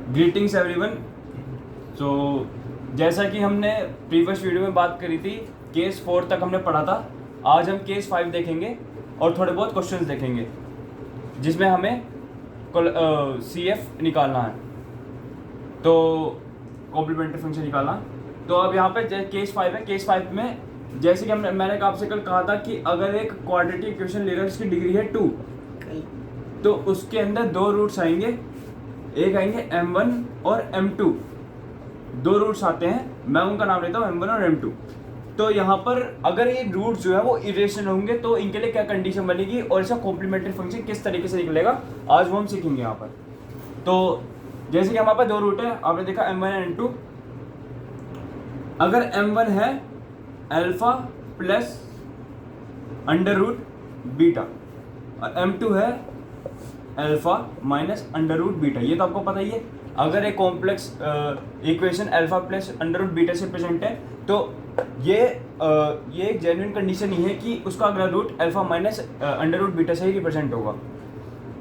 Greetings everyone. तो जैसा कि हमने प्रीवियस वीडियो में बात करी थी, केस 4 तक हमने पढ़ा था। आज हम केस 5 देखेंगे और थोड़े बहुत क्वेश्चंस देखेंगे जिसमें हमें CF निकालना है, तो कॉम्प्लीमेंट्री फंक्शन निकालना। तो अब यहाँ पे केस 5 है। केस 5 में जैसे कि मैंने आपसे कल कहा था कि अगर एक क्वाड्रेटिक इक्वेशन ले रहा है जिसकी डिग्री है 2, तो उसके अंदर दो रूट्स आएंगे, एक आएंगे m1 और m2। दो रूट्स आते हैं, मैं उनका नाम लेता हूँ m1 और m2। तो यहाँ पर अगर ये रूट्स जो है वो इरेशनल होंगे तो इनके लिए क्या कंडीशन बनेगी और इसका कॉम्प्लीमेंट्री फंक्शन किस तरीके से निकलेगा, आज वो हम सीखेंगे यहाँ पर। तो जैसे कि हमारे पास दो रूट है, आपने देखा m1 और m2। अगर m1 है alpha plus under root beta और m2 है alpha minus under root beta, ये तो आपको पता ही है। अगर एक complex equation alpha plus under root beta से प्रेजेंट है तो ये एक जेन्युइन कंडीशन ही है कि उसका अगला root alpha minus under root beta से ही रिप्रेजेंट होगा।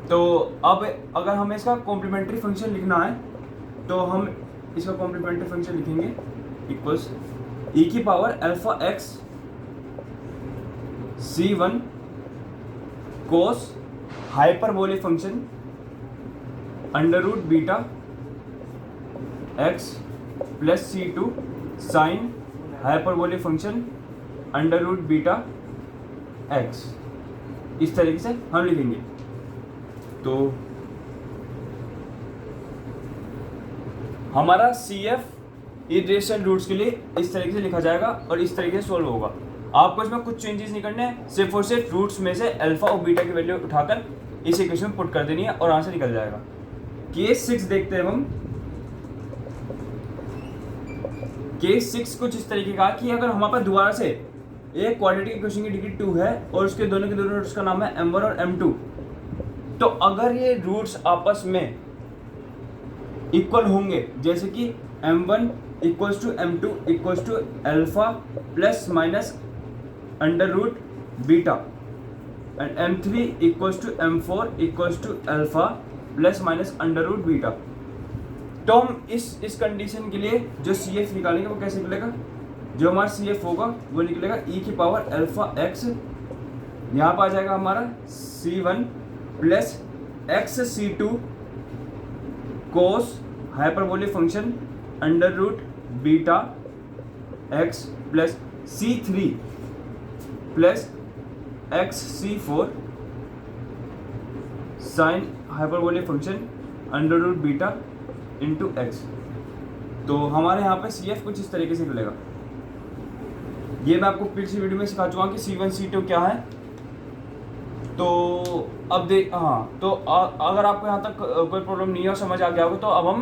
तो अब अगर हमें इसका कॉम्प्लीमेंट्री फंक्शन लिखना है तो हम इसका कॉम्प्लीमेंट्री फंक्शन लिखेंगे इक्वल्स e की power alpha x c1 cos hyperbolic function under root beta x plus c2 sine hyperbolic function under root beta x. इस तरीके से हम लिखेंगे। तो हमारा CF इटरेशन रूट्स के लिए इस तरीके से लिखा जाएगा और इस तरीके से सोल्व होगा। आपको इसमें कुछ चेंजेस नहीं करने हैं, सिर्फ और सिर्फ रूट्स में से अल्फा और बीटा की वैल्यू उठाकर इस इक्वेशन में पुट कर देनी है और आंसर निकल जाएगा। केस 6 देखते हैं हम। केस 6 कुछ इस तरीके का कि अगर हमारे पास दोबारा से एक क्वाड्रेटिक इक्वेशन की डिग्री 2 है और उसके दोनों के दोनों रूट्स का नाम है m1 और m2, तो अगर ये रूट्स आपस में इक्वल होंगे, जैसे कि m1 equals to m2 equals to alpha plus minus under root beta and m3 equals to m4 equals to alpha plus minus under root beta, तो हम इस कंडीशन के लिए जो CF निकालेंगे वो कैसे निकलेगा। जो हमारा CF होगा वो निकलेगा e की पावर अल्फा एक्स, यहाँ पर आ जाएगा हमारा c1 plus x c2 cos hyperbolic function under root beta x plus c3 plus x c4 sine hyperbolic function under root beta into x. तो हमारे यहाँ पे CF कुछ इस तरीके से मिलेगा। ये मैं आपको पिछली वीडियो में सिखा चुका हूँ कि C1 C2 क्या है। तो अब तो अगर आपको यहाँ तक कोई प्रॉब्लम नहीं है और समझ आ गया होगा तो अब हम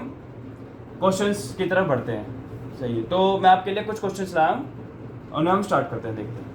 क्वेश्चंस की तरफ बढ़ते हैं। सही है, तो मैं आपके लिए कुछ क्वेश्चंस लाया हूँ और उन्हें हम स्टार्ट करते हैं, देखते हैं।